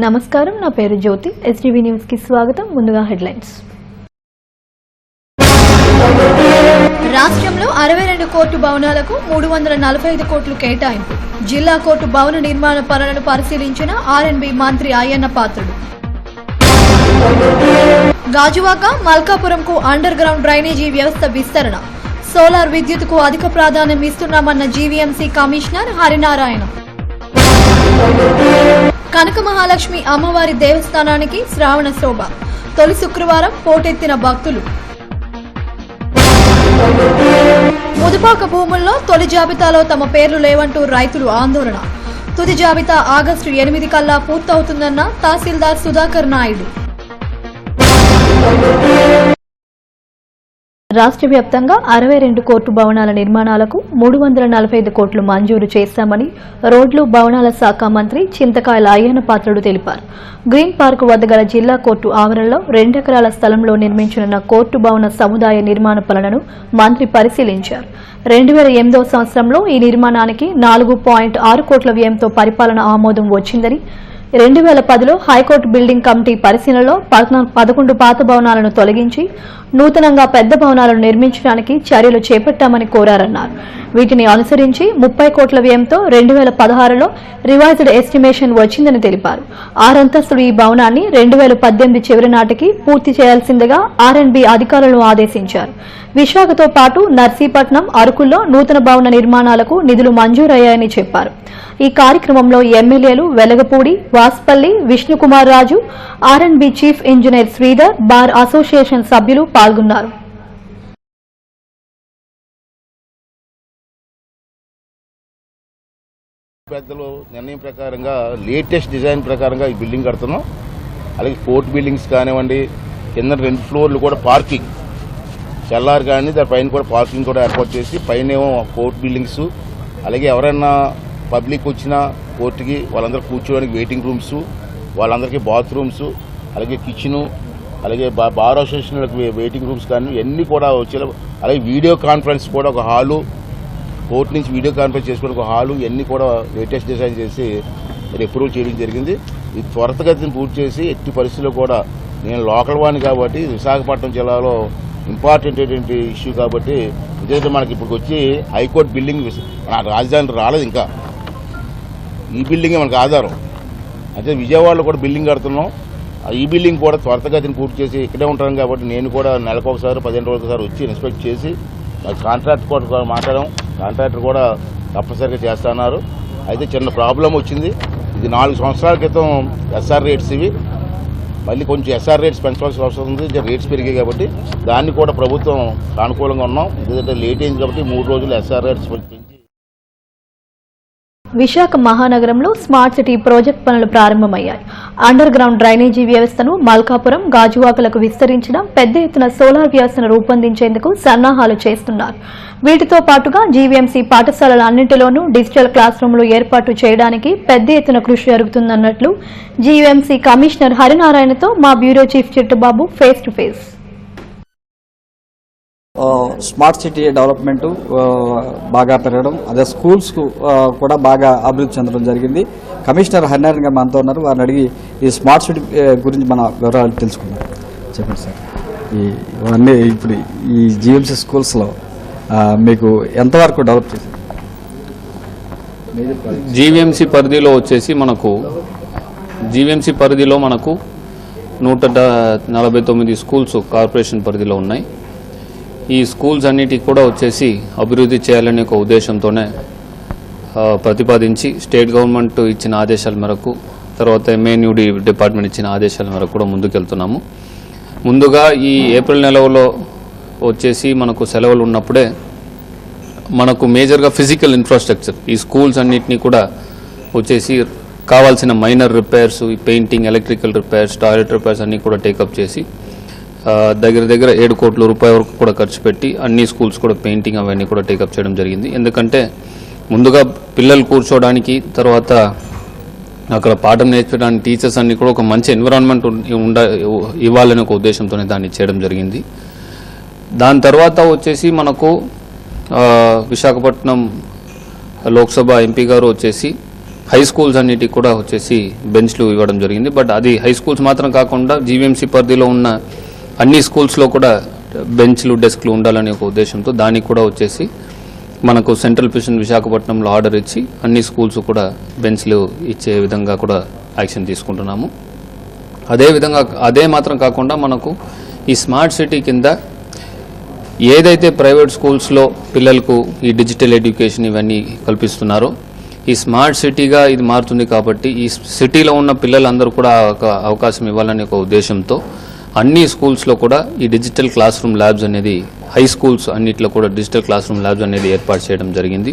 నమస్కారం, నా పేరు జ్యోతి. ఎస్టీవీ న్యూస్ కి స్వాగతం. ముందుగా హెడ్లైన్స్. రాష్ట్రంలో 62 కోర్టు భవనాలకు 345 కోట్లు కేటాయింపు. జిల్లా కోర్టు భవన నిర్మాణ పనులను పరిశీలించిన ఆర్ఎండ్బి మంత్రి Ayyanna Patrudu. Gajuwaka, మల్కాపురంకు under ground drainage వ్యవస్థ విస్తరణ. సోలార్ విద్యుత్కు అధిక ప్రాధాన్యం ఇస్తున్నామన్న జీవీఎంసీ కమిషనర్ హరినారాయణ. కనక మహాలక్ష్మి అమ్మవారి దేవస్థానానికి శ్రావణ శోభ. తొలి శుక్రవారం పోటెత్తిన భక్తులు. ముదుపాక భూముల్లో తొలి జాబితాలో తమ పేర్లు లేవంటూ రైతులు ఆందోళన. తుది జాబితా ఆగస్టు 8 కల్లా పూర్తవుతుందన్న తహసీల్దార్ సుధాకర్ నాయుడు. రాష్ట్ర వ్యాప్తంగా 62 కోర్టు భవనాల నిర్మాణాలకు 345 కోట్లు మంజూరు చేశామని రోడ్లు భవనాల శాఖ మంత్రి చింతకాయల అయ్యన్న పాత్రుడు తెలిపారు. గ్రీన్ పార్క్ వద్ద గల జిల్లా కోర్టు ఆవరణలో 2 ఎకరాల స్థలంలో నిర్మించనున్న కోర్టు భవన సముదాయ నిర్మాణ పనులను మంత్రి పరిశీలించారు. 2008వ సంవత్సరంలో ఈ నిర్మాణానికి 4.6 కోట్ల వ్యయంతో పరిపాలన ఆమోదం వచ్చిందని, 2010లో హైకోర్టు బిల్డింగ్ కమిటీ పరిశీలనలో 11 పాత భవనాలను తొలగించి నూతనంగా పెద్ద భవనాలను నిర్మించడానికి చర్యలు చేపట్టామని కోరారన్నారు. వీటిని అనుసరించి 30 కోట్ల వ్యయంతో 2016లో రివైజ్డ్ ఎస్టిమేషన్ వచ్చిందని తెలిపారు. 6 అంతస్తులు ఈ భవనాన్ని 2018 చివరి నాటికి పూర్తి చేయాల్సిందిగా ఆర్ఎండ్బి అధికారులను ఆదేశించారు. విశాఖతో పాటు నర్సీపట్నం, అరకుల్లో నూతన భవన నిర్మాణాలకు నిధులు మంజూరయ్యాయని చెప్పారు. ఈ కార్యక్రమంలో ఎమ్మెల్యేలు వెలగపూడి, వాస్పల్లి, విష్ణుకుమార్ రాజు, ఆర్ఎండ్బి chief engineer Sridhar, bar association సభ్యులు పాల్గొన్నారు. పెద్దలు నిర్ణయం ప్రకారంగా లేటెస్ట్ డిజైన్ ప్రకారంగా ఈ బిల్డింగ్ కడుతున్నాం. అలాగే కోర్ట్ బిల్డింగ్స్ కానివ్వండి, కింద 2 ఫ్లోర్లు కూడా పార్కింగ్ చెల్లారు కానీ దానిపైన కూడా పార్కింగ్ కూడా ఏర్పాటు చేసి పైనేమో కోర్ట్ బిల్డింగ్స్, అలాగే ఎవరైనా పబ్లిక్ వచ్చినా కోర్టుకి వాళ్ళందరూ కూర్చోడానికి వెయిటింగ్ రూమ్స్, వాళ్ళందరికీ బాత్రూమ్స్, అలాగే కిచెను, అలాగే బార్ అసోసియేషన్లకు వెయిటింగ్ రూమ్స్ కానీ ఇవన్నీ కూడా వచ్చేలా, అలాగే వీడియో కాన్ఫరెన్స్ కూడా ఒక హాలు, కోర్టు నుంచి వీడియో కాన్ఫరెన్స్ చేసుకోవడానికి ఒక హాలు, ఇవన్నీ కూడా లేటెస్ట్ డిజైన్ చేసి అప్రూవల్ చేయడం జరిగింది. ఇది త్వరితగతిని పూర్తి చేసి ఎట్టి పరిస్థితుల్లో కూడా నేను లోకల్ వాడిని కాబట్టి విశాఖపట్నం జిల్లాలో ఇంపార్టెంట్ ఏంటి ఇష్యూ కాబట్టి ఇదైతే మనకి ఇప్పుడు వచ్చి హైకోర్టు బిల్డింగ్ మన రాజధాని రాలేదు, ఇంకా ఈ బిల్డింగే మనకు ఆధారం. అయితే విజయవాడలో కూడా బిల్డింగ్ కడుతున్నాం. ఈ బిల్డింగ్ కూడా త్వరితగతిని పూర్తి చేసి ఇక్కడే ఉంటాం కాబట్టి నేను కూడా నెలకు ఒకసారి 15 రోజులకు ఒకసారి వచ్చి ఇన్స్పెక్ట్ చేసి కాంట్రాక్ట్ కూడా మాట్లాడాం. కాంట్రాక్టర్ కూడా తప్పనిసరిగా చేస్తున్నారు. అయితే చిన్న ప్రాబ్లం వచ్చింది. ఇది 4 సంవత్సరాల క్రితం ఎస్ఆర్ రేట్స్ ఇవి, మళ్ళీ కొంచెం ఎస్ఆర్ రేట్స్ పెంచవలసిన అవసరం ఉంది. రేట్స్ పెరిగాయి కాబట్టి దాన్ని కూడా ప్రభుత్వం సానుకూలంగా ఉన్నాం. ఎందుకంటే లేట్ అయింది కాబట్టి 3 రోజులు ఎస్ఆర్ రేట్స్ పెంచి. విశాఖ మహానగరంలో స్మార్ట్ సిటీ ప్రాజెక్ట్ పనులు ప్రారంభమయ్యాయి. అండర్ గ్రౌండ్ డ్రైనేజీ వ్యవస్థను మల్కాపురం, గాజువాకలకు విస్తరించడం, పెద్ద ఎత్తున సోలార్ వ్యవస్థను రూపొందించేందుకు సన్నాహాలు చేస్తున్నారు. వీటితో పాటుగా జీవీఎంసీ పాఠశాలల అన్నింటిలోనూ డిజిటల్ క్లాస్ రూమ్లు ఏర్పాటు చేయడానికి పెద్ద ఎత్తున కృషి జరుగుతుందన్నట్లు జీవీఎంసీ కమిషనర్ హరినారాయణతో మా bureau chief Chittubabu face to face. Smart city development బాగా పెరగడం, అదే స్కూల్స్ కూడా బాగా అభివృద్ధి చెందడం జరిగింది. కమిషనర్ హరినారాయణ గారు మనతో ఉన్నారు. వారిని అడిగి ఈ స్మార్ట్ సిటీ గురించి మన వివరాలు తెలుసుకుందాం. చెప్పండి సార్, ఇవన్నీ ఇప్పుడు ఈ జీఎంసీ స్కూల్స్లో మీకు ఎంతవరకు డెవలప్ చేసింది? జీవీఎంసీ పరిధిలో వచ్చేసి మనకు జీవీఎంసీ పరిధిలో మనకు 149 స్కూల్స్ కార్పొరేషన్ పరిధిలో ఉన్నాయి. ఈ స్కూల్స్ అన్నిటికి కూడా వచ్చేసి అభివృద్ధి చేయాలనే ఒక ఉద్దేశంతోనే ప్రతిపాదించి స్టేట్ గవర్నమెంట్ ఇచ్చిన ఆదేశాల మేరకు, తర్వాత ఎంఏన్యూడి డిపార్ట్మెంట్ ఇచ్చిన ఆదేశాల మేరకు కూడా ముందుకెళ్తున్నాము. ముందుగా ఈ ఏప్రిల్ నెలలో వచ్చేసి మనకు సెలవులు ఉన్నప్పుడే మనకు మేజర్గా ఫిజికల్ ఇన్ఫ్రాస్ట్రక్చర్ ఈ స్కూల్స్ అన్నిటినీ కూడా వచ్చేసి కావాల్సిన minor repairs, painting, electrical repairs, toilet repairs అన్నీ కూడా టేకప్ చేసి దగ్గర 7 కోట్ల రూపాయల వరకు కూడా ఖర్చు పెట్టి అన్ని స్కూల్స్ కూడా పెయింటింగ్ అవన్నీ కూడా టేకప్ చేయడం జరిగింది. ఎందుకంటే ముందుగా పిల్లలు కూర్చోవడానికి, తర్వాత అక్కడ పాఠం నేర్చుకోవడానికి టీచర్స్ అన్ని కూడా ఒక మంచి ఎన్విరాన్మెంట్ ఇవ్వాలనే ఒక ఉద్దేశంతోనే దాన్ని చేయడం జరిగింది. దాని తర్వాత వచ్చేసి మనకు విశాఖపట్నం లోక్సభ ఎంపీ గారు వచ్చేసి హై స్కూల్స్ అన్నిటికి కూడా వచ్చేసి బెంచ్లు ఇవ్వడం జరిగింది. బట్ అది హై స్కూల్స్ మాత్రం కాకుండా జీవీఎంసీ పరిధిలో ఉన్న అన్ని స్కూల్స్లో కూడా బెంచ్లు డెస్క్లు ఉండాలనే ఒక ఉద్దేశంతో దానికి కూడా వచ్చేసి మనకు సెంట్రల్ మిషన్ విశాఖపట్నంలో ఆర్డర్ ఇచ్చి అన్ని స్కూల్స్ కూడా బెంచ్లు ఇచ్చే విధంగా కూడా యాక్షన్ తీసుకుంటున్నాము. అదేవిధంగా అదే మాత్రం కాకుండా మనకు ఈ స్మార్ట్ సిటీ కింద ఏదైతే ప్రైవేట్ స్కూల్స్లో పిల్లలకు ఈ డిజిటల్ ఎడ్యుకేషన్ ఇవన్నీ కల్పిస్తున్నారో ఈ స్మార్ట్ సిటీగా ఇది మారుతుంది. కాబట్టి ఈ సిటీలో ఉన్న పిల్లలందరూ కూడా ఒక అవకాశం ఇవ్వాలనే ఒక ఉద్దేశంతో అన్ని స్కూల్స్లో కూడా ఈ డిజిటల్ క్లాస్ రూమ్ ల్యాబ్స్ అనేది హై స్కూల్స్ అన్నింటిలో కూడా డిజిటల్ క్లాస్ రూమ్ ల్యాబ్స్ అనేది ఏర్పాటు చేయడం జరిగింది.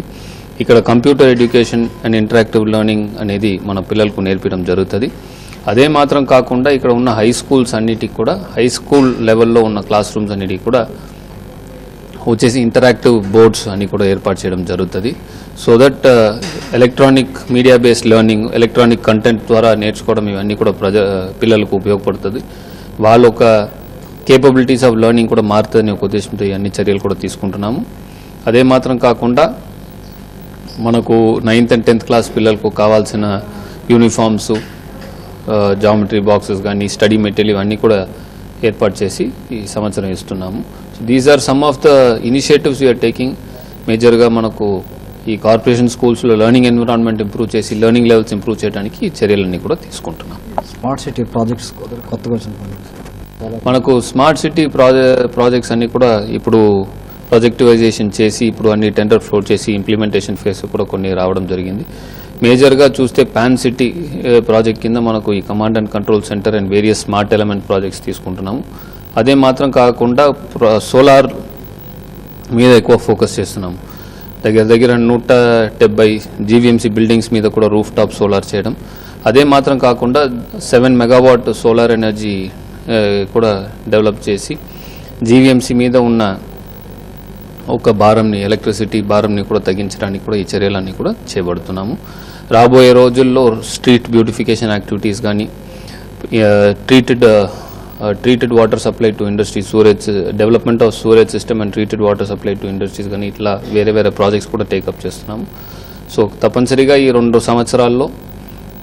ఇక్కడ computer education and interactive learning అనేది మన పిల్లలకు నేర్పించడం జరుగుతుంది. అదే మాత్రం కాకుండా ఇక్కడ ఉన్న హై స్కూల్స్ అన్నిటికి కూడా హై స్కూల్ లెవెల్లో ఉన్న క్లాస్ రూమ్స్ అన్నిటికి కూడా వచ్చేసి ఇంటరాక్టివ్ బోర్డ్స్ అని కూడా ఏర్పాటు చేయడం జరుగుతుంది. So that electronic media based learning, electronic content ద్వారా నేర్చుకోవడం ఇవన్నీ కూడా పిల్లలకు ఉపయోగపడుతుంది. వాళ్ళ ఒక కేపబిలిటీస్ ఆఫ్ లెర్నింగ్ కూడా మారుతుందనే ఒక ఉద్దేశంతో ఈ అన్ని చర్యలు కూడా తీసుకుంటున్నాము. అదే మాత్రం కాకుండా మనకు 9th and 10th క్లాస్ పిల్లలకు కావాల్సిన యూనిఫామ్స్, జామెట్రీ బాక్సెస్ కానీ స్టడీ మెటీరియల్ ఇవన్నీ కూడా ఏర్పాటు చేసి ఈ సంవత్సరం ఇస్తున్నాము. So these are some of the initiatives we are taking. మేజర్గా మనకు ఈ కార్పొరేషన్ స్కూల్స్లో లెర్నింగ్ ఎన్విరాన్మెంట్ ఇంప్రూవ్ చేసి లెర్నింగ్ లెవెల్స్ ఇంప్రూవ్ చేయడానికి ఈ చర్యలన్నీ కూడా తీసుకుంటున్నాం. స్మార్ట్ సిటీ ప్రాజెక్ట్స్ కొత్తగా మనకు స్మార్ట్ సిటీ ప్రాజెక్ట్స్ అన్ని కూడా ఇప్పుడు ప్రాజెక్టివైజేషన్ చేసి ఇప్పుడు అన్ని టెండర్ ఫ్లోట్ చేసి ఇంప్లిమెంటేషన్ ఫేస్ కూడా కొన్ని రావడం జరిగింది. మేజర్గా చూస్తే పాన్ సిటీ ప్రాజెక్ట్ కింద మనకు ఈ command and control centre and various smart element projects తీసుకుంటున్నాము. అదే మాత్రం కాకుండా సోలార్ మీద ఎక్కువ ఫోకస్ చేస్తున్నాము. దగ్గర 170 జీవీఎంసీ బిల్డింగ్స్ మీద కూడా రూఫ్ టాప్ సోలార్ చేయడం. అదే మాత్రం కాకుండా 7 మెగావాట్ సోలార్ ఎనర్జీ కూడా డెవలప్ చేసి జీవీఎంసీ మీద ఉన్న ఒక భారంని, ఎలక్ట్రిసిటీ భారంని కూడా తగ్గించడానికి కూడా ఈ చర్యలన్నీ కూడా చేపడుతున్నాము. రాబోయే రోజుల్లో స్ట్రీట్ బ్యూటిఫికేషన్ యాక్టివిటీస్ కానీ, treated water supply to industry, sewerage development of sewerage system and treated water supply to industries కానీ ఇట్లా వేరే ప్రాజెక్ట్స్ కూడా టేకప్ చేస్తున్నాము. సో తప్పనిసరిగా ఈ 2 సంవత్సరాల్లో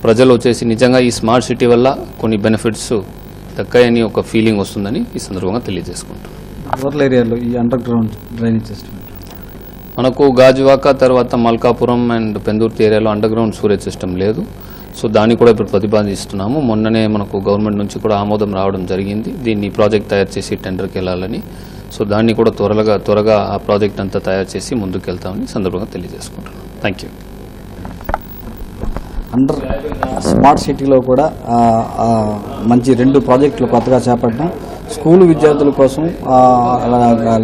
ప్రజలు వచ్చేసి నిజంగా ఈ స్మార్ట్ సిటీ వల్ల కొన్ని బెనిఫిట్స్ దక్కాయని ఒక ఫీలింగ్ వస్తుందని ఈ సందర్భంగా తెలియజేసుకుంటున్నాం. రూరల్ ఏరియాలో ఈ అండర్ గ్రౌండ్ డ్రైనేజ్ సిస్టమ్ మనకు గాజువాక తర్వాత మల్కాపురం అండ్ పెందుర్తి ఏరియాలో అండర్ గ్రౌండ్ సూరేజ్ సిస్టమ్ లేదు. సో దాన్ని కూడా ఇప్పుడు ప్రతిపాదిస్తున్నాము. మొన్ననే మనకు గవర్నమెంట్ నుంచి కూడా ఆమోదం రావడం జరిగింది దీన్ని ప్రాజెక్ట్ తయారు చేసి టెండర్కి వెళ్ళాలని. సో దాన్ని కూడా త్వరగా ఆ ప్రాజెక్ట్ అంతా తయారు చేసి ముందుకు వెళ్తామని సందర్భంగా తెలియజేసుకుంటున్నాం. Thank you. అండర్ స్మార్ట్ సిటీలో కూడా మంచి 2 ప్రాజెక్టులు కొత్తగా చేపట్టడం, స్కూల్ విద్యార్థుల కోసం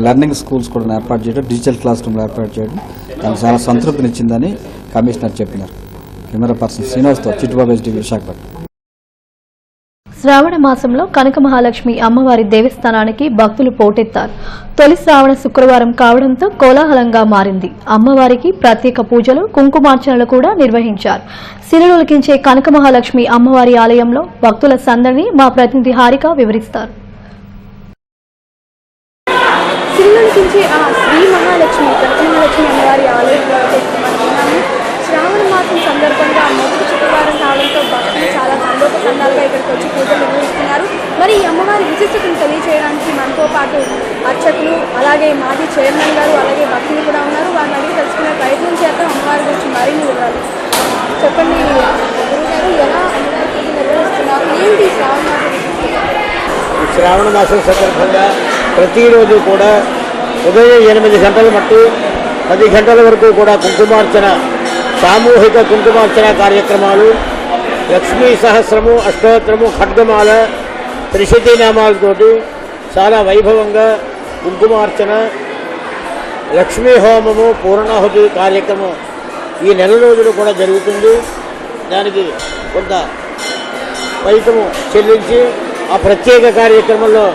లెర్నింగ్ స్కూల్స్ కూడా ఏర్పాటు చేయడం, డిజిటల్ క్లాస్ రూమ్లు ఏర్పాటు చేయడం దానికి చాలా సంతృప్తినిచ్చిందని కమిషనర్ చెప్పినారు. కెమెరా పర్సన్ శ్రీనివాస్తో చిట్టుబాబు ఎస్డి విశాఖపట్నం. శ్రావణ మాసంలో కనక మహాలక్ష్మి అమ్మవారి దేవస్థానానికి భక్తులు పోటెత్తారు. తొలి శ్రావణ శుక్రవారం కావడంతో కోలాహలంగా మారింది. అమ్మవారికి ప్రత్యేక పూజలు, కుంకుమార్చనలు కూడా నిర్వహించారు. సిరులొలికించే కనక మహాలక్ష్మి అమ్మవారి ఆలయంలో భక్తుల సందడిని మా ప్రతినిధి హారిక వివరిస్తారు. సిరులొలికించే ఆ శ్రీ మహాలక్ష్మి కనకమహాలక్ష్మి అమ్మవారి ఆలయంలో శ్రావణ మాసం సందర్భంగా మొదటి శుక్రవారం కావడంతో భక్తులు చాలా సందోపసందాలుగా ఇక్కడికి వచ్చి పూజలు నిర్వహిస్తున్నారు. మరి ఈ అమ్మవారి విశిష్టతను తెలియజేయడానికి మనతో పాటు అర్చకులు, అలాగే మాజీ చైర్మన్ గారు, అలాగే భక్తులు కూడా ఉన్నారు. వారిని అడిగి తెలుసుకునే ప్రయత్నం చేద్దాం. అమ్మవారి గురించి మరిన్ని వివరాలు చెప్పండి. గురుగారు, ఎలా అమ్మవారి పూజ నిర్వహిస్తున్నారు, ఏంటి శ్రావణ మాసం? శ్రావణ మాసం సందర్భంగా ప్రతిరోజు కూడా ఉదయం 8 గంటల మట్టు 10 గంటల వరకు కూడా కుంకుమార్చన, సామూహిక కుంకుమార్చన కార్యక్రమాలు, లక్ష్మీ సహస్రము, అష్టోత్తరము, ఖడ్గమాల, త్రిశతి నామాలతోటి చాలా వైభవంగా కుంకుమార్చన, లక్ష్మీ హోమము, పూర్ణాహుతి కార్యక్రమం ఈ నెల రోజులు కూడా జరుగుతుంది. దానికి కొంత ఫలితము చెల్లించి ఆ ప్రత్యేక కార్యక్రమంలో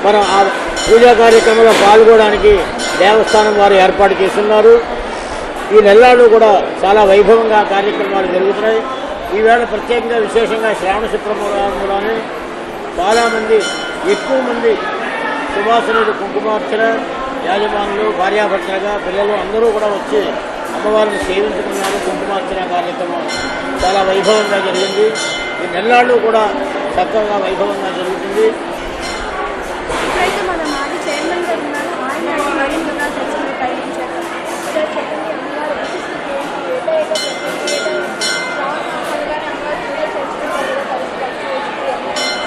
మనం ఆ పూజా కార్యక్రమంలో పాల్గొనడానికి దేవస్థానం వారు ఏర్పాటు చేస్తున్నారు. ఈ నెలలు కూడా చాలా వైభవంగా కార్యక్రమాలు జరుగుతున్నాయి. ఈవేళ ప్రత్యేకంగా విశేషంగా శ్రావణ శుక్రవారంలోనే చాలామంది, ఎక్కువ మంది సువాసనులు కుంకుమార్చన యాజమానులు, భార్యాభర్తలుగా పిల్లలు అందరూ కూడా వచ్చి అమ్మవారిని సేవించుకున్నారు. కుంకుమార్చన కార్యక్రమం చాలా వైభవంగా జరిగింది. ఈ నెల్లాళ్ళు కూడా చక్కగా వైభవంగా జరుగుతుంది. ఇప్పుడైతే మన మాజీ చైర్మన్ గారు ఉన్నారు. ఆయన అడిగి మరిన్ని వివరాలు తెలుసుకునే ప్రయత్నం చేద్దాం. సార్ చెప్పండి, అమ్మవారి విశిష్టత ఏంటి? ఏటా ప్రతి ఏటా శ్రావణ మాసాలు కానీ అమ్మవారి పూజలు చేసుకుంటారు కదా, కలిసి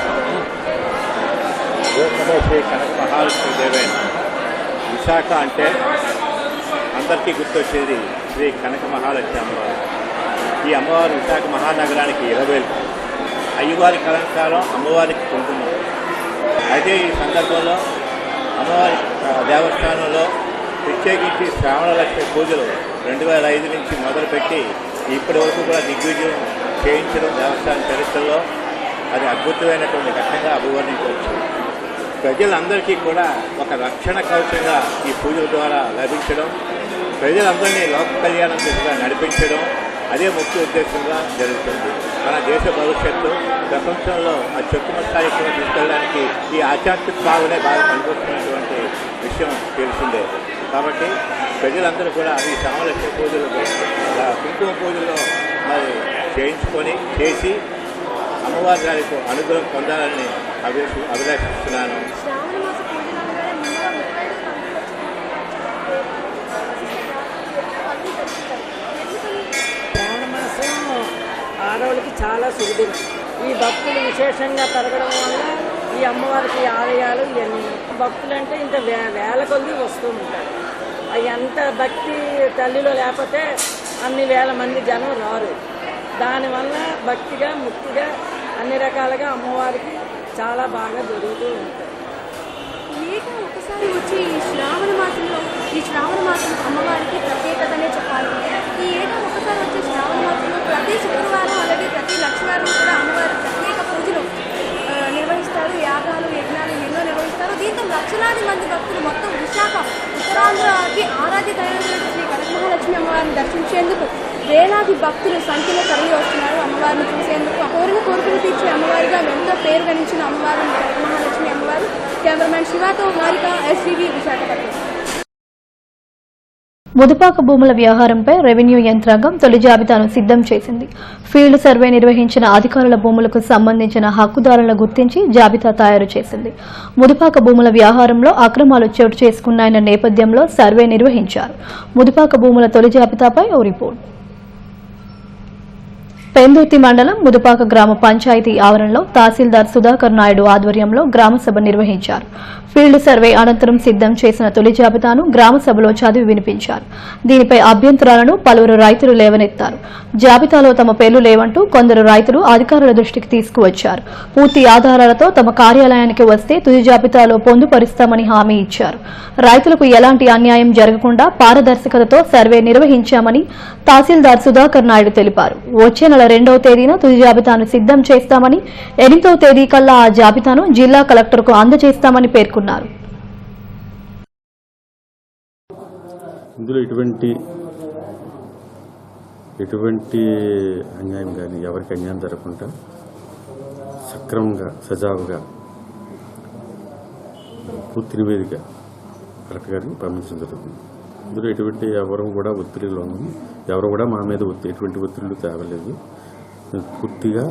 శ్రీ కనక మహాలక్ష్మి దేవైన విశాఖ అంటే అందరికీ గుర్తొచ్చేది శ్రీ కనక మహాలక్ష్మి అమ్మవారు. ఈ అమ్మవారు విశాఖ మహానగరానికి ఇలవేలు. అయ్యవారి కలంకారం, అమ్మవారికి కుంకుమ. అయితే ఈ సందర్భంలో అమ్మవారి దేవస్థానంలో ప్రత్యేకించి శ్రావణలక్ష్మి పూజలు 2005 నుంచి మొదలుపెట్టి ఇప్పటి వరకు కూడా దిగ్విజయం చేయించడం దేవస్థానం చరిత్రలో అది అద్భుతమైనటువంటి ఘట్టంగా అభివర్ణించవచ్చు. ప్రజలందరికీ కూడా ఒక రక్షణ కవచంగా ఈ పూజల ద్వారా లభించడం, ప్రజలందరినీ లోక కళ్యాణం దిశగా నడిపించడం అదే ముఖ్య ఉద్దేశంగా జరుగుతుంది. మన దేశ భవిష్యత్తు ప్రపంచంలో అత్యుత్తమ స్థాయికి తీసుకెళ్ళడానికి ఈ ఆధ్యాత్మిక భావనే బాగా పనికొస్తున్నటువంటి విషయం తెలిసిందే. కాబట్టి ప్రజలందరూ కూడా ఈ శ్రావణలక్ష్మి పూజలు, కుంకుమ పూజల్లో మరి చేసి అమ్మవారి గారికి అనుగ్రహం పొందాలని అభిలాషిస్తున్నాను. శ్రావణ మాసం ఆడవాళ్ళకి చాలా సుడిదినం. ఈ భక్తులు విశేషంగా పెరగడం వల్ల ఈ అమ్మవారికి ఆలయాలు ఇవన్నీ భక్తులు అంటే ఇంత వేల కొద్ది వస్తూ ఉంటారు. అవి ఎంత భక్తి తల్లిలో లేకపోతే అన్ని వేల మంది జనం రారు. దానివల్ల భక్తిగా ముక్తిగా అన్ని రకాలుగా అమ్మవారికి చాలా బాగా జరుగుతూ ఉంటాయి. ఏటా ఒకసారి వచ్చి ఈ శ్రావణ మాసం అమ్మవారికి ప్రత్యేకతనే చెప్పాలి. ఈ ఏటా ఒకసారి వచ్చే శ్రావణ మాసంలో ప్రతి శుక్రవారం అలాగే ప్రతి లక్షవారం కూడా అమ్మవారి ప్రత్యేక పూజలు నిర్వహిస్తారు. యాగాలు, యజ్ఞాలు ఎన్నో నిర్వహిస్తారు. దీంతో లక్షలాది మంది భక్తులు మొత్తం విశాఖ ఉత్తరాంధ్రకి ఆరాధ్యతైన శ్రీ కనక మహాలక్ష్మి అమ్మవారిని దర్శించేందుకు వేలాది భక్తులు సంఖ్యలో తరలి వస్తున్నారు. అమ్మవారిని చూసేందుకు కోరిన కోరికలు తీర్చే అమ్మవారిగా ఎంతో పేరు గణించిన అమ్మవారు కనక మహాలక్ష్మి అమ్మవారు. కెమెరామెన్ శివాతో హారిక, SCV విశాఖపట్నం. ముదుపాక భూముల వ్యవహారంపై రెవెన్యూ యంత్రాంగం తొలి జాబితాను సిద్ధం చేసింది. ఫీల్డ్ సర్వే నిర్వహించిన అధికారుల భూములకు సంబంధించిన హక్కుదారులను గుర్తించి జాబితా తయారు చేసింది. ముదుపాక భూముల వ్యవహారంలో అక్రమాలు చోటు చేసుకున్నాయన్న నేపథ్యంలో సర్వే నిర్వహించారు. ముదుపాక భూముల తొలి జాబితాపై ఓ రిపోర్ట్. పెందుర్తి మండలం ముదుపాక గ్రామ పంచాయతీ ఆవరణలో తహసీల్దార్ సుధాకర్ నాయుడు ఆధ్వర్యంలో గ్రామసభ నిర్వహించారు. ఫీల్డ్ సర్వే అనంతరం సిద్ధం చేసిన తొలి జాబితాను గ్రామసభలో చదివి వినిపించారు. దీనిపై అభ్యంతరాలను పలువురు రైతులు లేవనెత్తారు. జాబితాలో తమ పేర్లు లేవంటూ కొందరు రైతులు అధికారుల దృష్టికి తీసుకువచ్చారు. పూర్తి ఆధారాలతో తమ కార్యాలయానికి వస్తే తుది జాబితాలో పొందుపరుస్తామని హామీ ఇచ్చారు. రైతులకు ఎలాంటి అన్యాయం జరగకుండా పారదర్శకతతో సర్వే నిర్వహించామని తహసీల్దార్ సుధాకర్ నాయుడు తెలిపారు. వచ్చే నెల 2వ తేదీన తుది జాబితాను సిద్ధం చేస్తామని, 8వ తేదీ కల్లా ఆ జాబితాను జిల్లా కలెక్టర్కు అందజేస్తామని పేర్కొన్నారు. ఇందులో ఎటువంటి అన్యాయం కానీ ఎవరికి అన్యాయం జరగకుండా సక్రమంగా సజావుగా పూర్తి నివేదిక కలెక్టర్ గారికి పంపించడం జరుగుతుంది. ఇందులో ఎటువంటి ఎవరు కూడా ఒత్తిడిలో ఉన్నాము. ఎవరు కూడా మా మీద ఎటువంటి ఒత్తిడిలు తేవలేదు. పూర్తిగా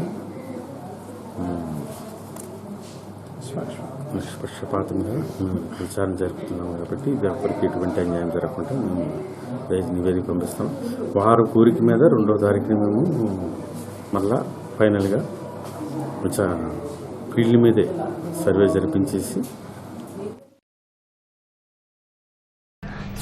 నిష్పక్షపాతంగా విచారణ జరుపుతున్నాము కాబట్టి ఎవరికి ఎటువంటి అన్యాయం జరగకుండా మేము నివేదిక పంపిస్తాం. వారి కోరిక మీద 2వ తారీఖున మేము మళ్ళా ఫైనల్గా ఫీల్డ్ మీదే సర్వే జరిపించేసి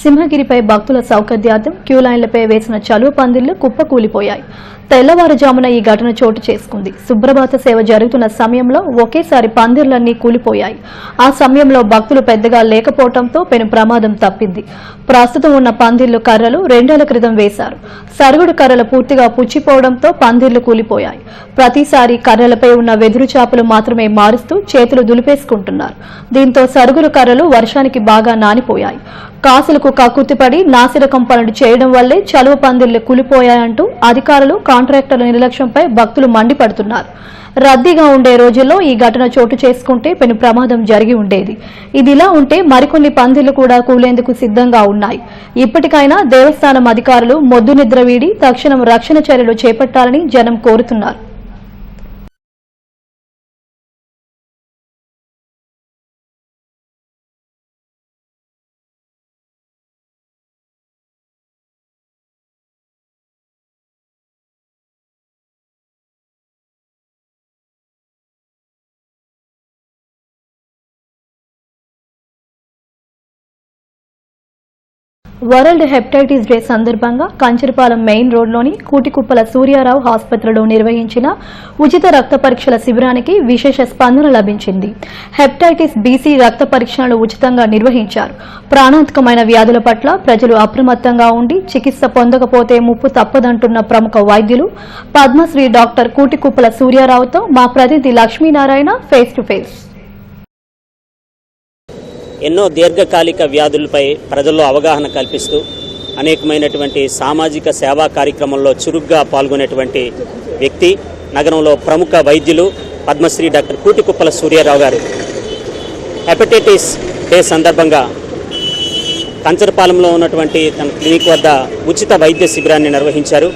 సింహగిరిపై భక్తుల సౌకర్యార్థం క్యూలైన్లపై వేసిన చలువ పందిళ్లు కుప్పకూలిపోయాయి. తెల్లవారుజామున ఈ ఘటన చోటు చేసుకుంది. సుప్రభాత సేవ జరుగుతున్న సమయంలో ఒకేసారి పందిర్లన్నీ కూలిపోయాయి. ఆ సమయంలో భక్తులు పెద్దగా లేకపోవడంతో పెను ప్రమాదం తప్పింది. ప్రస్తుతం ఉన్న పందిళ్లు కర్రలు 2 ఏళ్ల క్రితం వేశారు. సరుగుడు కర్రలు పూర్తిగా పుచ్చిపోవడంతో పందిర్లు కూలిపోయాయి. ప్రతిసారి కర్రలపై ఉన్న వెదురు చాపలు మాత్రమే మారుస్తూ చేతులు దులిపేసుకుంటున్నారు. దీంతో సరుగుడు కర్రలు వర్షానికి బాగా నానిపోయాయి. కాసులకు కక్కుర్తిపడి నాసిరకం పనులు చేయడం వల్లే చలువ పందిళ్లు కూలిపోయాయంటూ అధికారులు, కాంట్రాక్టర్ల నిర్లక్ష్యంపై భక్తులు మండిపడుతున్నారు. రద్దీగా ఉండే రోజుల్లో ఈ ఘటన చోటు చేసుకుంటే పెను ప్రమాదం జరిగి ఉండేది. ఇదిలా ఉంటే మరికొన్ని పందిళ్లు కూడా కూలేందుకు సిద్ధంగా ఉన్నాయి. ఇప్పటికైనా దేవస్థానం అధికారులు మొద్దు నిద్ర వీడి తక్షణం రక్షణ చర్యలు చేపట్టాలని జనం కోరుతున్నారు. వరల్డ్ హెపటైటిస్ డే సందర్భంగా కంచరపాలెం మెయిన్ రోడ్లోని కూటికుప్పల సూర్యారావు ఆసుపత్రిలో నిర్వహించిన ఉచిత రక్త పరీక్షల శిబిరానికి విశేష స్పందన లభించింది. హెపటైటిస్ బి-సి రక్త పరీక్షలను ఉచితంగా నిర్వహించారు. ప్రాణాంతకమైన వ్యాధుల పట్ల ప్రజలు అప్రమత్తంగా ఉండి చికిత్స పొందకపోతే ముప్పు తప్పదంటున్న ప్రముఖ వైద్యులు పద్మశ్రీ డాక్టర్ కూటికుప్పల సూర్యారావుతో మా ప్రతినిధి లక్ష్మీనారాయణ ఫేస్ టు ఫేస్. ఎన్నో దీర్ఘకాలిక వ్యాధులపై ప్రజల్లో అవగాహన కల్పిస్తూ అనేకమైనటువంటి సామాజిక సేవా కార్యక్రమంలో చురుగ్గా పాల్గొనేటువంటి వ్యక్తి, నగరంలో ప్రముఖ వైద్యులు పద్మశ్రీ డాక్టర్ కూటికుప్పల సూర్యారావు గారు హెపటైటిస్ డే సందర్భంగా కంచరపాలెంలో ఉన్నటువంటి తన క్లినిక్ వద్ద ఉచిత వైద్య శిబిరాన్ని నిర్వహించారు.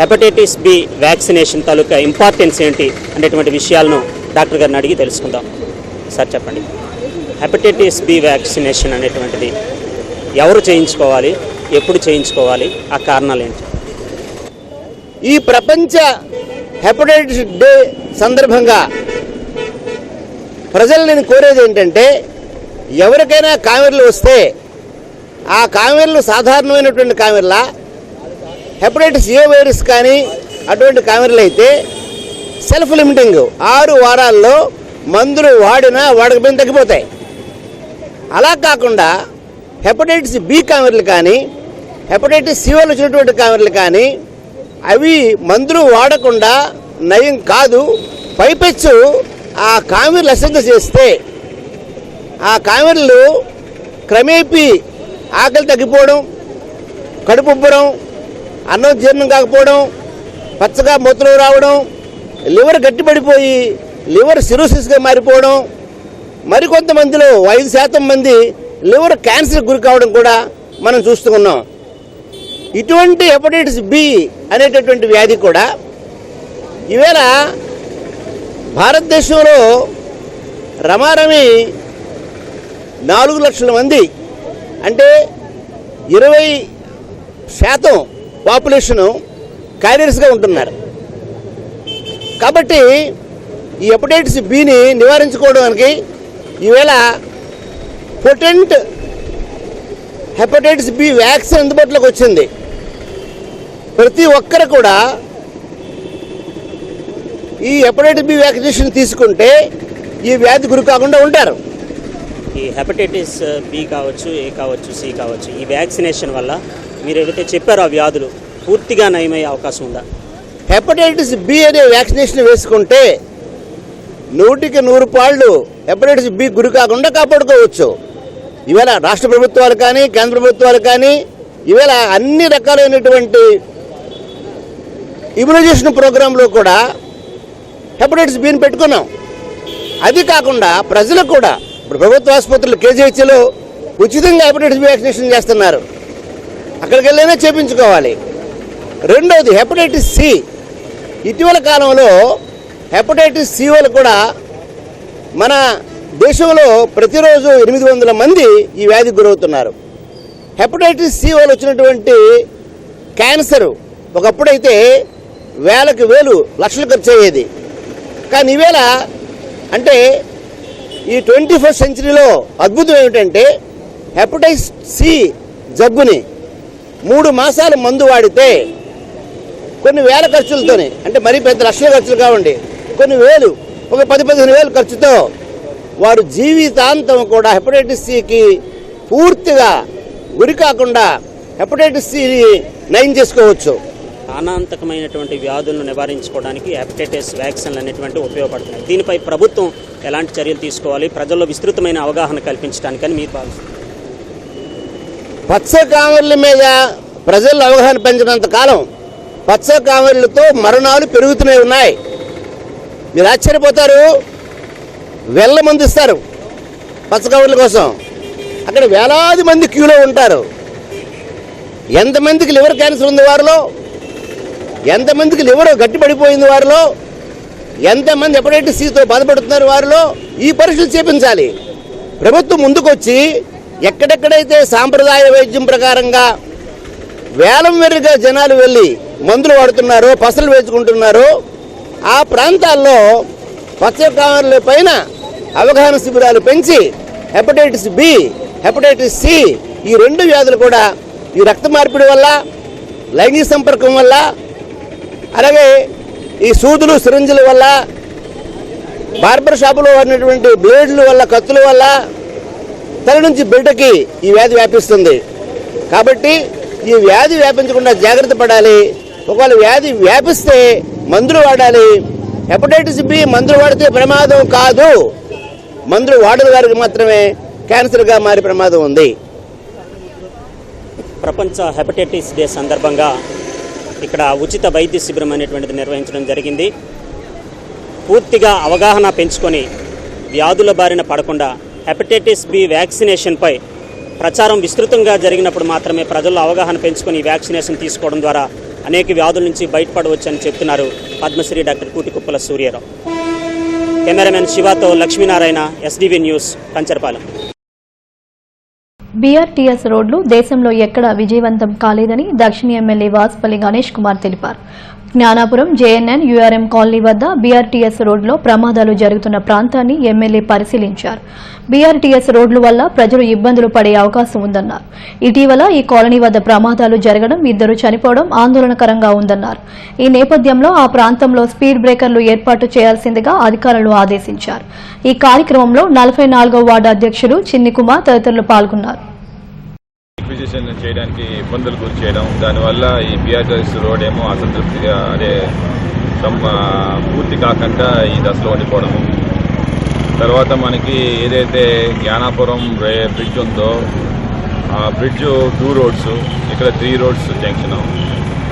హెపటైటిస్ బి వ్యాక్సినేషన్ తాలూకా ఇంపార్టెన్స్ ఏంటి అనేటువంటి విషయాలను డాక్టర్ గారిని అడిగి తెలుసుకుందాం. సార్ చెప్పండి, హెపటైటిస్ బి వ్యాక్సినేషన్ అనేటువంటిది ఎవరు చేయించుకోవాలి, ఎప్పుడు చేయించుకోవాలి, ఆ కారణాలు ఏంటి? ఈ ప్రపంచ హెపటైటిస్ డే సందర్భంగా ప్రజలు నేను కోరేది ఏంటంటే, ఎవరికైనా కామెర్లు వస్తే ఆ కామెర్లు సాధారణమైనటువంటి కామెర్ల, హెపటైటిస్ ఏ వైరస్ కానీ అటువంటి కామెర్లు అయితే సెల్ఫ్ లిమిటింగ్ 6 వారాల్లో మందులు వాడినా వాడకపోయినా తగ్గిపోతాయి. అలా కాకుండా హెపటైటిస్ బి కామెర్లు కానీ హెపటైటిస్ సి వల్ల వచ్చినటువంటి కామెర్లు కానీ అవి మందులు వాడకుండా నయం కాదు. పైపెచ్చు ఆ కామెర్లు అశ్రద్ధ చేస్తే ఆ కామెర్లు క్రమేపీ ఆకలి తగ్గిపోవడం, కడుపు ఉబ్బరం, అన్నం జీర్ణం కాకపోవడం, పచ్చగా మూత్రం రావడం, లివర్ గట్టిపడిపోయి లివర్ సిరోసిస్గా మారిపోవడం, మరికొంతమందిలో 5% మంది లివర్ క్యాన్సర్ గురి కావడం కూడా మనం చూస్తూ ఉన్నాం. ఇటువంటి హెపటైటిస్ బి అనేటటువంటి వ్యాధి కూడా ఈవేళ భారతదేశంలో రమారమి 4 లక్షల మంది, అంటే 20% పాపులేషను క్యారియర్స్గా ఉంటున్నారు. కాబట్టి ఈ హెపటైటిస్ బిని నివారించుకోవడానికి ఈవేళ పొటెంట్ హెపటైటిస్ బి వ్యాక్సిన్ అందుబాటులోకి వచ్చింది. ప్రతి ఒక్కరు కూడా ఈ హెపటైటిస్ బి వ్యాక్సినేషన్ తీసుకుంటే ఈ వ్యాధి గురి కాకుండా ఉంటారు. ఈ హెపటైటిస్ బి కావచ్చు, ఏ కావచ్చు, సి కావచ్చు, ఈ వ్యాక్సినేషన్ వల్ల మీరు ఏదైతే చెప్పారో ఆ వ్యాధులు పూర్తిగా నయమయ్యే అవకాశం ఉందా? హెపటైటిస్ బి అనే వ్యాక్సినేషన్ వేసుకుంటే 100కి 100 పాళ్ళు హెపటైటిస్ బి గురి కాకుండా కాపాడుకోవచ్చు. ఈవేళ రాష్ట్ర ప్రభుత్వాలు కానీ కేంద్ర ప్రభుత్వాలు కానీ ఈవేళ అన్ని రకాలైనటువంటి ఇమ్యునైజేషన్ ప్రోగ్రాంలో కూడా హెపటైటిస్ బిని పెట్టుకున్నాం. అది కాకుండా ప్రజలకు కూడా ఇప్పుడు ప్రభుత్వ ఆసుపత్రులు కేజీహెచ్లో ఉచితంగా హెపటైటిస్ బి వ్యాక్సినేషన్ చేస్తున్నారు. అక్కడికి వెళ్ళైనా చేయించుకోవాలి. రెండవది హెపటైటిస్ సి. ఇటీవల కాలంలో హెపటైటిస్ సి వల్ల కూడా మన దేశంలో ప్రతిరోజు 800 మంది ఈ వ్యాధికి గురవుతున్నారు. హెపటైటిస్ సి వల్ల వచ్చినటువంటి క్యాన్సర్ ఒకప్పుడైతే వేలకు వేలు లక్షలు ఖర్చు అయ్యేది. కానీ ఈవేళ అంటే ఈ 21st సెంచరీలో అద్భుతం ఏమిటంటే హెపటైటిస్ సి జబ్బుని 3 మాసాలు మందు వాడితే కొన్ని వేల ఖర్చులతోనే, అంటే మరీ పెద్ద లక్షల ఖర్చులు కావండి, కొన్ని వేలు, ఒక 10-15 వేలు ఖర్చుతో వారు జీవితాంతం కూడా హెపటైటిస్ సికి పూర్తిగా గురి కాకుండా హెపటైటిస్ సిని నయం చేసుకోవచ్చు. ప్రాణాంతకమైనటువంటి వ్యాధులను నివారించుకోవడానికి హెపటైటిస్ వ్యాక్సిన్లు అనేటువంటివి ఉపయోగపడుతున్నాయి. దీనిపై ప్రభుత్వం ఎలాంటి చర్యలు తీసుకోవాలి, ప్రజల్లో విస్తృతమైన అవగాహన కల్పించడానికని మీరు భావిస్తున్నారు? పచ్చ కామెర్ల మీద ప్రజల్లో అవగాహన పెంచినంత కాలం పచ్చ కామెర్లతో మరణాలు పెరుగుతూనే ఉన్నాయి. మీరు ఆశ్చర్యపోతారు. వేల మంది ఇస్తారు పచ్చ కవర్ల కోసం. అక్కడ వేలాది మంది క్యూలో ఉంటారు. ఎంతమందికి లివర్ క్యాన్సర్ ఉంది వారిలో, ఎంతమందికి లివర్ గట్టిపడిపోయింది వారిలో, ఎంతమంది హెపటైటిస్ సితో బాధపడుతున్నారు వారిలో, ఈ పరీక్షలు చేపించాలి. ప్రభుత్వం ముందుకొచ్చి ఎక్కడెక్కడైతే సాంప్రదాయ వైద్యం ప్రకారంగా వేలం వెర్రిగా జనాలు వెళ్ళి మందులు వాడుతున్నారో, పసలు వేసుకుంటున్నారో, ఆ ప్రాంతాల్లో పచ్చ కవర్ల పైన అవగాహన శిబిరాలు పెంచి హెపటైటిస్ బి, హెపటైటిస్ సి ఈ 2 వ్యాధులు కూడా ఈ రక్త మార్పిడి వల్ల, లైంగిక సంపర్కం వల్ల, అలాగే ఈ సూదులు సిరంజుల వల్ల, బార్బర్ షాపులో వాడినటువంటి బ్లేడ్ల వల్ల, కత్తుల వల్ల తల నుంచి బిడ్డకి ఈ వ్యాధి వ్యాపిస్తుంది. కాబట్టి ఈ వ్యాధి వ్యాపించకుండా జాగ్రత్త పడాలి. ఒకవేళ వ్యాధి వ్యాపిస్తే మందులు వాడాలి. హెపటైటిస్ బి మందులు వాడితే ప్రమాదం కాదు, మందులు వాడిన వారికి మాత్రమే క్యాన్సర్గా మారే ప్రమాదం ఉంది. ప్రపంచ హెపటైటిస్ డే సందర్భంగా ఇక్కడ ఉచిత వైద్య శిబిరం అనేటువంటిది నిర్వహించడం జరిగింది. పూర్తిగా అవగాహన పెంచుకొని వ్యాధుల బారిన పడకుండా హెపటైటిస్ బి వ్యాక్సినేషన్పై ప్రచారం విస్తృతంగా జరిగినప్పుడు మాత్రమే ప్రజల్లో అవగాహన పెంచుకొని ఈ వ్యాక్సినేషన్ తీసుకోవడం ద్వారా అనేక వ్యాధుల నుంచి బయటపడవచ్చని చెప్తున్నారు పద్మశ్రీ డాక్టర్ కూటికుప్పల సూర్యారావు. కెమెరామెన్ శివాతో Lakshminarayana, SDV news, Kancharapalem. BRTS రోడ్లు దేశంలో ఎక్కడా విజయవంతం కాలేదని దక్షిణ ఎమ్మెల్యే వాసుపల్లి గణేష్ కుమార్ తెలిపారు. జ్ఞానాపురం జేఎన్ఎన్ యూఆర్ఎం కాలనీ వద్ద బీఆర్టీఎస్ రోడ్లో ప్రమాదాలు జరుగుతున్న ప్రాంతాన్ని ఎమ్మెల్యే పరిశీలించారు. బీఆర్టీఎస్ రోడ్ల వల్ల ప్రజలు ఇబ్బందులు పడే అవకాశం ఉందన్నారు. ఇటీవల ఈ కాలనీ వద్ద ప్రమాదాలు జరగడం, 2 చనిపోవడం ఆందోళనకరంగా ఉందన్నారు. ఈ నేపథ్యంలో ఆ ప్రాంతంలో స్పీడ్ బ్రేకర్లు ఏర్పాటు చేయాల్సిందిగా అధికారులు ఆదేశించారు. ఈ కార్యక్రమంలో 44వ వార్డు అధ్యక్షుడు చిన్ని కుమార్ తదితరులు పాల్గొన్నారు. అక్విజిషన్ చేయడానికి ఇబ్బందులు గురి చేయడం, దానివల్ల ఈ బీఆర్టీఎస్ రోడ్ ఏమో అసంతృప్తిగా పూర్తి కాకుండా ఈ దశలో ఉండిపోవడము. తర్వాత మనకి ఏదైతే జ్ఞానాపురం బ్రిడ్జ్ ఉందో ఆ బ్రిడ్జ్ 2 రోడ్స్, ఇక్కడ 3 రోడ్స్ జంక్షన్.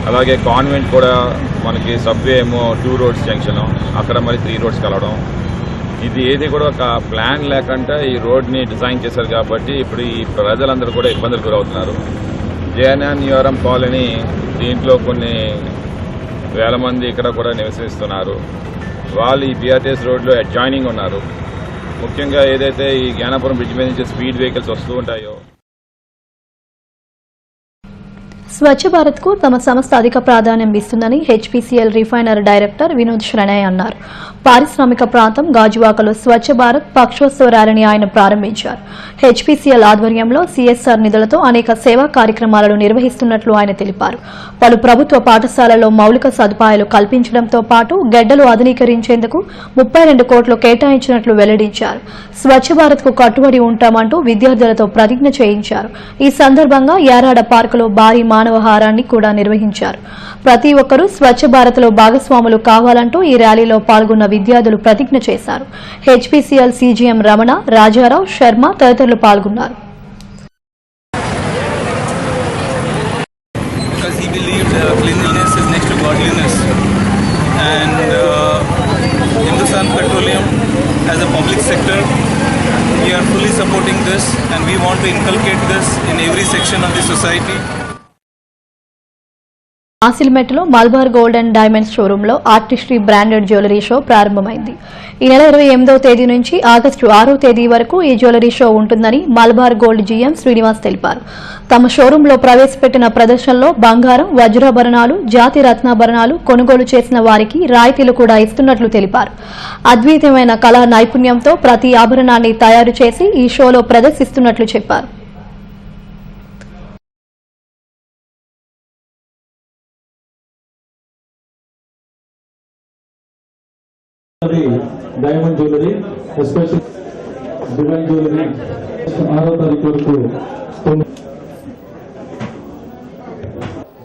అలాగే కాన్వెంట్ కూడా మనకి సబ్వే ఏమో 2 రోడ్స్ జంక్షన్, అక్కడ మరి 3 రోడ్స్ కలవడం. ఇది ఏది కూడా ఒక ప్లాన్ లేకుండా ఈ రోడ్ని డిజైన్ చేశారు కాబట్టి ఇప్పుడు ఈ ప్రజలందరూ కూడా ఇబ్బందులు గురవుతున్నారు. జేఎన్ఎన్ యూఆర్ఎం కాలనీ, దీంట్లో కొన్ని వేల మంది ఇక్కడ కూడా నివసిస్తున్నారు. వాళ్ళు ఈ బీఆర్టీఎస్ రోడ్లో అడ్జాయినింగ్ ఉన్నారు. ముఖ్యంగా ఏదైతే ఈ జ్ఞానాపురం బ్రిడ్జ్ మీద నుంచి స్పీడ్ వెహికల్స్ వస్తూ ఉంటాయో. స్వచ్ఛ భారత్ కు తమ సంస్థ అధిక ప్రాధాన్యం ఇస్తుందని హెచ్పీసీఎల్ రిఫైనర్ డైరెక్టర్ వినోద్ శరణయ్ అన్నారు. పారిశ్రామిక ప్రాంతం గాజువాకలో స్వచ్ఛ భారత్ పక్షోత్సవ ర్యాలీని ఆయన ప్రారంభించారు. హెచ్పీసీఎల్ ఆధ్వర్యంలో సీఎస్ఆర్ నిధులతో అనేక సేవా కార్యక్రమాలను నిర్వహిస్తున్నట్లు ఆయన తెలిపారు. పలు ప్రభుత్వ పాఠశాలల్లో మౌలిక సదుపాయాలు కల్పించడంతో పాటు గెడ్డలు ఆధునీకరించేందుకు 32 కోట్లు కేటాయించినట్లు వెల్లడించారు. స్వచ్ఛ భారత్ కు కట్టుబడి ఉంటామంటూ విద్యార్థులతో ప్రతిజ్ఞ చేయించారు. ఈ సందర్భంగా యారాడ పార్కులో భారీ మానవహారాన్ని కూడా నిర్వహించారు. ప్రతి ఒక్కరూ స్వచ్ఛ భారత్ లో భాగస్వాములు కావాలంటూ ఈ ర్యాలీలో పాల్గొన్న విద్యార్థులు ప్రతిజ్ఞ చేశారు. హెచ్పీసీఎల్ సీజీఎం రమణ, రాజారావు, శర్మ తదితరులు పాల్గొన్నారు. Hindustan Petroleum as a public sector, we are fully supporting this and we want to inculcate this in every section of the society. ఆసిల్మెట్లో మల్బార్ గోల్డ్ అండ్ డైమండ్స్ షోరూంలో ఆర్టిస్ట్రీ బ్రాండెడ్ జ్యువెలరీ షో ప్రారంభమైంది. ఈ నెల 28వ తేదీ నుంచి August 6వ తేదీ వరకు ఈ జ్యువెలరీ షో ఉంటుందని మల్బార్ గోల్డ్ జీఎం శ్రీనివాస్ తెలిపారు. తమ షోరూంలో ప్రవేశపెట్టిన ప్రదర్శనలో బంగారం, వజ్రాభరణాలు, జాతి రత్నాభరణాలు కొనుగోలు చేసిన వారికి రాయితీలు కూడా ఇస్తున్నట్లు తెలిపారు. అద్వితీయమైన కళా నైపుణ్యంతో ప్రతి ఆభరణాన్ని తయారు చేసి ఈ షోలో ప్రదర్శిస్తున్నట్లు చెప్పారు. Diamond jewellery, special divine jewellery 6వ తారీఖు వరకు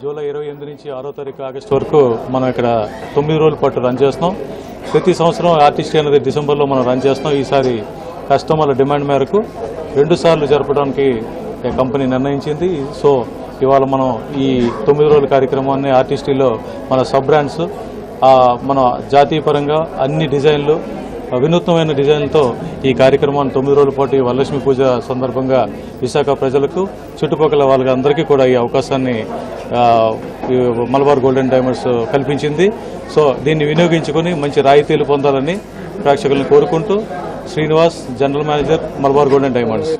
జూలై 28 నుంచి 6వ తారీఖు ఆగస్టు వరకు మనం ఇక్కడ 9 రోజుల పాటు రన్ చేస్తున్నాం. ప్రతి సంవత్సరం ఆర్టిస్ట్ అనేది డిసెంబర్లో మనం రన్ చేస్తున్నాం. ఈసారి కస్టమర్ల డిమాండ్ మేరకు 2 సార్లు జరపడానికి కంపెనీ నిర్ణయించింది. సో ఇవాళ మనం ఈ 9 రోజుల కార్యక్రమాన్ని ఆర్టిస్ట్రీలో మన సబ్ బ్రాండ్స్ మన జాతీయ పరంగా అన్ని డిజైన్లు వినూత్నమైన డిజైన్లతో ఈ కార్యక్రమాన్ని 9 రోజుల పాటు వరలక్ష్మి పూజ సందర్భంగా విశాఖ ప్రజలకు చుట్టుపక్కల వాళ్ళకి అందరికీ కూడా ఈ అవకాశాన్ని మలబార్ గోల్డెన్ డైమండ్స్ కల్పించింది. సో దీన్ని వినియోగించుకుని మంచి రాయితీలు పొందాలని ప్రేక్షకులను కోరుకుంటూ Srinivas, general manager, Malabar golden diamonds.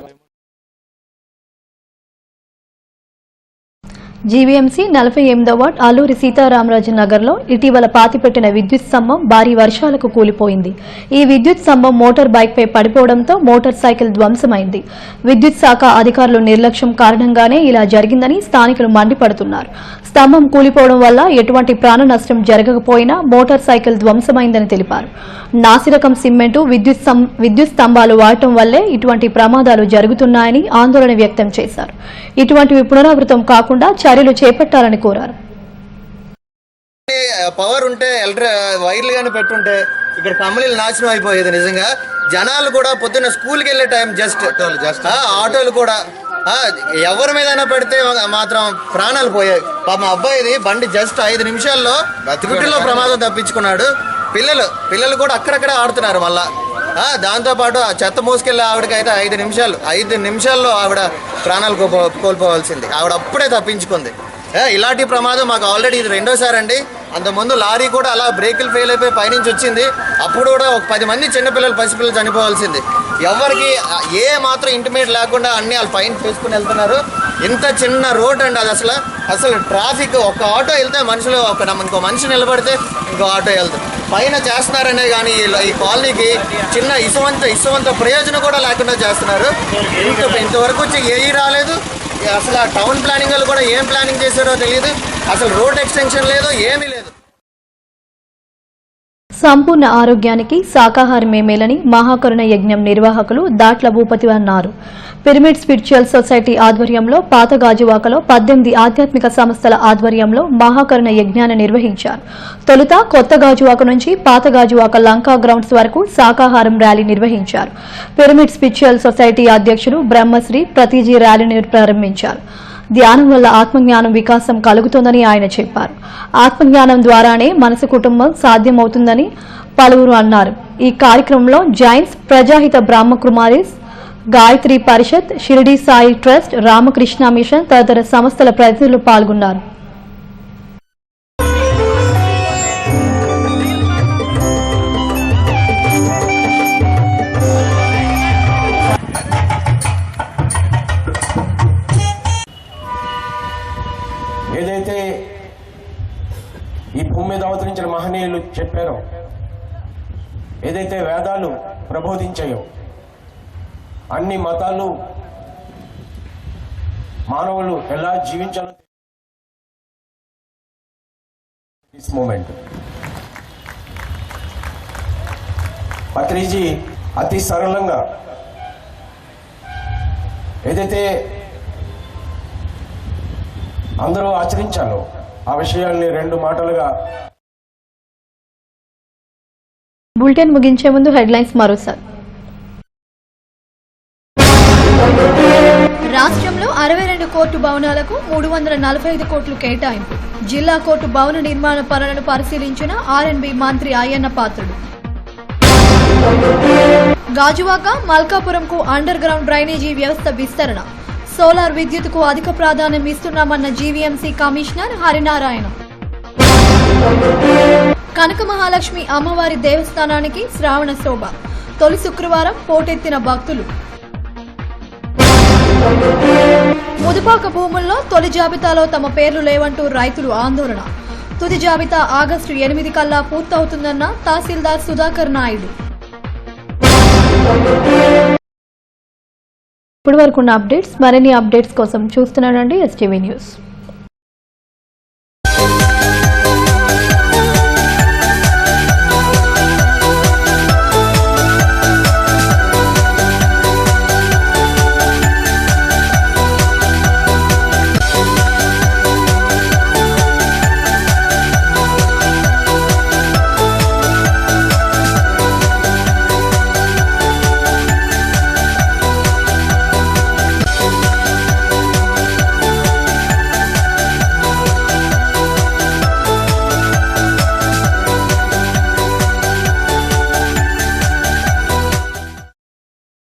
GVMC 48వ వార్డ్ అల్లూరి సీతారామరాజు నగర్లో ఇటీవల పాతిపెట్టిన విద్యుత్ స్తంభం భారీ వర్షాలకు కూలిపోయింది. ఈ విద్యుత్ స్తంభం మోటార్ బైక్పై పడిపోవడంతో మోటార్ సైకిల్ ధ్వంసమైంది. విద్యుత్ శాఖ అధికారుల నిర్లక్ష్యం కారణంగానే ఇలా జరిగిందని స్థానికులు మండిపడుతున్నారు. స్తంభం కూలిపోవడం వల్ల ఎటువంటి ప్రాణ నష్టం జరగకపోయినా మోటార్ సైకిల్ ధ్వంసమైందని తెలిపారు. నాసిరకం సిమెంటు, విద్యుత్ స్తంభాలు వాడటం వల్లే ఇటువంటి ప్రమాదాలు జరుగుతున్నాయని ఆందోళన వ్యక్తం చేశారు. ఇటువంటివి పునరావృతం కాకుండా చర్యలు చేపట్టాలని కోరారు. పవర్ ఉంటే వైర్లు కానీ పెట్టుంటే ఇక్కడ కమ్మలీలు నాశనం అయిపోయేది. నిజంగా జనాలు కూడా పొద్దున్న స్కూల్కి వెళ్ళే టైం జస్ట్ ఆటోలు కూడా ఎవరి మీదైనా పెడితే మాత్రం ప్రాణాలు పోయాయి. పాపం అబ్బాయిది బండి జస్ట్ 5 నిమిషాల్లో తిరుపతిలో ప్రమాదం తప్పించుకున్నాడు. పిల్లలు కూడా అక్కడక్కడ ఆడుతున్నారు. మళ్ళా దాంతోపాటు చెత్త మోసుకెళ్ళి ఆవిడకైతే 5 నిమిషాల్లో ఆవిడ ప్రాణాలు కోల్పోవాల్సింది. ఆవిడ అప్పుడే తప్పించుకుంది. ఇలాంటి ప్రమాదం మాకు ఆల్రెడీ ఇది 2వ అండి. అంతకుముందు లారీ కూడా అలా బ్రేకులు ఫెయిల్ అయిపోయి పైనుంచి వచ్చింది. అప్పుడు కూడా ఒక 10 మంది చిన్నపిల్లలు, పసిపిల్లలు చనిపోవాల్సింది. ఎవరికి ఏ మాత్రం ఇంటిమేట్ లేకుండా అన్ని వాళ్ళు పైన చేసుకుని వెళ్తున్నారు. ఇంత చిన్న రోడ్ అండి అది. అసలు ట్రాఫిక్ ఒక ఆటో వెళ్తే మనుషులు ఇంకో మనిషి నిలబడితే ఇంకో ఆటో వెళ్తారు. పైన చేస్తున్నారనే కానీ ఈ కాలనీకి చిన్న ఇసువంత ప్రయోజనం కూడా లేకుండా చేస్తున్నారు. ఇంతవరకు వచ్చి ఏఈ రాలేదు. అసలు టౌన్ ప్లానింగ్ వాళ్ళు కూడా ఏం ప్లానింగ్ చేశారో తెలియదు. అసలు రోడ్ ఎక్స్టెన్షన్ లేదు, ఏమీ లేదు. సంపూర్ణ ఆరోగ్యానికి శాకాహారమే మేలని మహాకరుణ యజ్ఞం నిర్వాహకులు దాట్ల భూపతి అన్నారు. పిరమిడ్ స్పిరిచువల్ సొసైటీ ఆధ్వర్యంలో పాత గాజువాకలో 18 ఆధ్యాత్మిక సంస్థల ఆధ్వర్యంలో మహాకరుణ యజ్ఞాన్ని నిర్వహించారు. తొలుత కొత్త గాజువాక నుంచి పాత గాజువాక లంకా గ్రౌండ్స్ వరకు శాకాహారం ర్యాలీ నిర్వహించారు. పిరమిడ్ స్పిరిచువల్ సొసైటీ అధ్యక్షుడు బ్రహ్మశ్రీ ప్రతిజీ ర్యాలీని ప్రారంభించారు. ధ్యానం వల్ల ఆత్మజ్ఞానం వికాసం కలుగుతుందని ఆయన చెప్పారు. ఆత్మజ్ఞానం ద్వారానే మనసు కుటుంబం సాధ్యమవుతుందని పలువురు అన్నారు. ఈ కార్యక్రమంలో జైన్స్, ప్రజాహిత బ్రహ్మకుమారీస్, గాయత్రి పరిషత్, షిరిడి సాయి ట్రస్ట్, రామకృష్ణ మిషన్ తదితర సంస్థల ప్రతినిధులు పాల్గొన్నారు. ఏదైతే ఈ భూమి మీద అవతరించిన మహనీయులు చెప్పారో, ఏదైతే వేదాలు ప్రబోధించాయో, అన్ని మతాలు మానవులు ఎలా జీవించాలో దిస్ మూమెంట్ పత్రిజీ అతి సరళంగా ఏదైతే అందరూ ఆచరించాలో ఆ విషయాల్ని 2 మాటలుగా. బులెటిన్ ముగించే ముందు హెడ్లైన్స్ మరోసారి. రాష్ట్రంలో 62 కోర్టు భవనాలకు 345 కోట్లు కేటాయింపు. జిల్లా కోర్టు భవన నిర్మాణ పనులను పరిశీలించిన ఆర్ఎండ్బి మంత్రి Ayyanna Patrudu. Gajuwaka, మల్కాపురంకు under ground drainage వ్యవస్థ విస్తరణ. సోలార్ విద్యుత్కు అధిక ప్రాధాన్యం ఇస్తున్నామన్న జీవీఎంసీ కమిషనర్ హరినారాయణ. కనక మహాలక్ష్మి అమ్మవారి దేవస్థానానికి శ్రావణ శోభ. తొలి శుక్రవారం పోటెత్తిన భక్తులు. ముదుపాక భూముల్లో తొలి జాబితాలో తమ పేర్లు లేవంటూ రైతులు ఆందోళన. తుది జాబితా ఆగస్టు 8 కల్లా పూర్తవుతుందన్న తహసీల్దార్ సుధాకర్ నాయుడు. ఇప్పటి వరకున్న అప్డేట్స్, మరిన్ని అప్డేట్స్ కోసం చూస్తున్నానండి ఎస్టీవీ న్యూస్.